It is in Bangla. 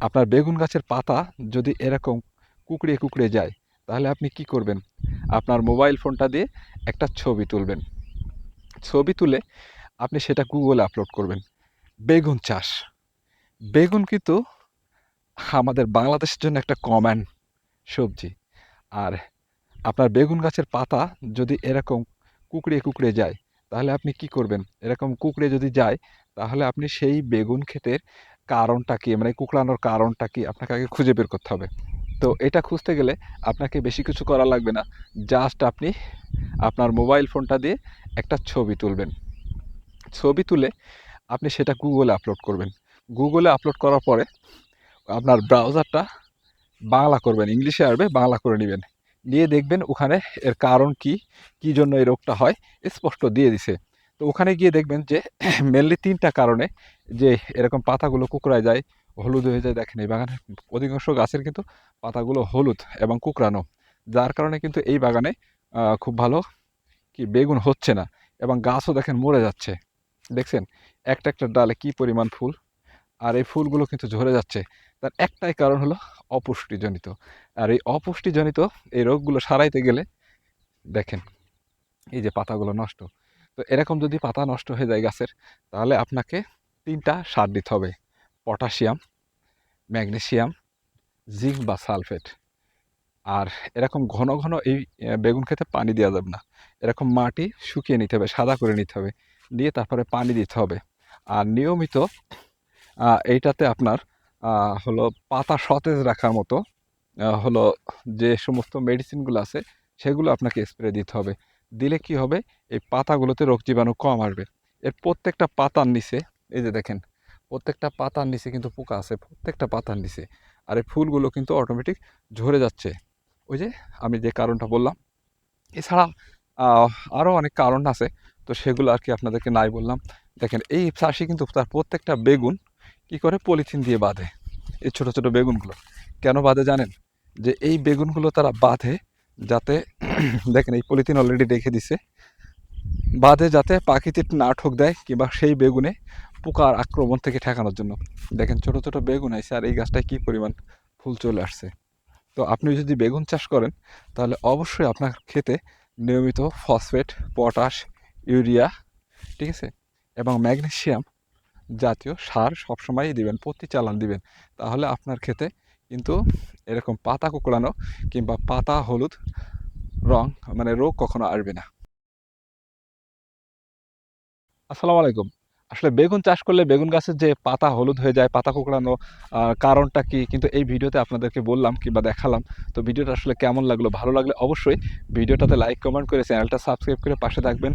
আপনার বেগুন গাছের পাতা যদি এরকম কুঁকড়িয়ে কুঁকড়িয়ে যায়, তাহলে আপনি কি করবেন? আপনার মোবাইল ফোনটা দিয়ে একটা ছবি তুলবেন। ছবি তুলে আপনি সেটা গুগলে আপলোড করবেন। বেগুন চাষ। বেগুন কিন্তু আমাদের বাংলাদেশের জন্য একটা কমন সবজি। আর আপনার বেগুন গাছের পাতা যদি এরকম কুঁকড়িয়ে কুঁকড়িয়ে যায়, তাহলে আপনি কি করবেন? এরকম কুঁকড়ে যদি যায়, তাহলে আপনি সেই বেগুন ক্ষেতের কারণটা কি, মানে কুঁকড়ানোর কারণটা কি আপনাকে আগে খুঁজে বের করতে হবে। তো এটা খুঁজতে গেলে আপনাকে বেশি কিছু করা লাগবে না। জাস্ট আপনি আপনার মোবাইল ফোনটা দিয়ে একটা ছবি তুলবেন। ছবি তুলে আপনি সেটা গুগলে আপলোড করবেন। গুগলে আপলোড করার পরে আপনার ব্রাউজারটা বাংলা করবেন, ইংলিশে আসবে, বাংলা করে নেবেন। নিয়ে দেখবেন ওখানে এর কারণ কি, কী জন্য এই রোগটা হয় স্পষ্ট দিয়ে দিছে। তো ওখানে গিয়ে দেখবেন যে মেনলি ৩টা কারণে যে এরকম পাতাগুলো কুঁকড়ায় যায়, হলুদ হয়ে যায়। দেখেন এই বাগানের অধিকাংশ গাছের কিন্তু পাতাগুলো হলুদ এবং কুঁকড়ানো, যার কারণে কিন্তু এই বাগানে খুব ভালো কি বেগুন হচ্ছে না, এবং গাছও দেখেন মরে যাচ্ছে। দেখছেন একটা একটা ডালে কি পরিমাণ ফুল, আর এই ফুলগুলো কিন্তু ঝরে যাচ্ছে। তার একটাই কারণ হলো অপুষ্টিজনিত। আর এই অপুষ্টিজনিত এই রোগগুলো সারাইতে গেলে দেখেন এই যে পাতাগুলো নষ্ট। তো এরকম যদি পাতা নষ্ট হয়ে যায় গাছের, তাহলে আপনাকে ৩টা সার দিতে হবে: পটাশিয়াম, ম্যাগনেসিয়াম, জিঙ্ক বা সালফেট। আর এরকম ঘন ঘন এই বেগুন ক্ষেতে পানি দেওয়া যাবে না। এরকম মাটি শুকিয়ে নিতে হবে, সাদা করে নিতে হবে, দিয়ে তারপরে পানি দিতে হবে। আর নিয়মিত এইটাতে আপনার হলো পাতা সতেজ রাখার মতো হলো যে সমস্ত মেডিসিনগুলো আছে, সেগুলো আপনাকে স্প্রে দিতে হবে। দিলে কি হবে? এই পাতাগুলোতে রোগ জীবাণু কম আসবে। এর প্রত্যেকটা পাতার নিচে, এই যে দেখেন, প্রত্যেকটা পাতার নিচে কিন্তু পোকা আছে, প্রত্যেকটা পাতার নিচে। আর এই ফুলগুলো কিন্তু অটোমেটিক ঝরে যাচ্ছে। ওই যে আমি যে কারণটা বললাম। এছাড়া আহ, আরও অনেক কারণ আছে, তো সেগুলো আর কি আপনাদেরকে নাই বললাম। দেখেন এই চাষি কিন্তু তার প্রত্যেকটা বেগুন কি করে, পলিথিন দিয়ে বাঁধে। এই ছোট ছোট বেগুনগুলো কেন বাঁধে জানেন? যে এই বেগুনগুলো তারা বাঁধে যাতে দেখেন এই পলিথিন অলরেডি রেখে দিছে, বাঁধে যাতে পাখিতে না ঠোক দেয়, কিংবা সেই বেগুনে পোকার আক্রমণ থেকে ঠেকানোর জন্য। দেখেন ছোট ছোট বেগুন আছে, আর এই গাছটায় কী পরিমাণ ফুল চলে আসছে। তো আপনি যদি বেগুন চাষ করেন, তাহলে অবশ্যই আপনার ক্ষেতে নিয়মিত ফসফেট, পটাশ, ইউরিয়া, ঠিক আছে, এবং ম্যাগনেসিয়াম জাতীয় সার সবসময়ই দিবেন, প্রতি চালান দিবেন। তাহলে আপনার ক্ষেতে কিন্তু এরকম পাতা কুঁকড়ানো কিংবা পাতা হলুদ রং, মানে রোগ কখনো আসবে না। আসসালামু আলাইকুম। আসলে বেগুন চাষ করলে বেগুন গাছের যে পাতা হলুদ হয়ে যায়, পাতা কুঁকড়ানো, কারণটা কি কিন্তু এই ভিডিওতে আপনাদেরকে বললাম কিংবা দেখালাম। তো ভিডিওটা আসলে কেমন লাগলো? ভালো লাগলে অবশ্যই ভিডিওটাতে লাইক, কমেন্ট করে চ্যানেলটা সাবস্ক্রাইব করে পাশে থাকবেন।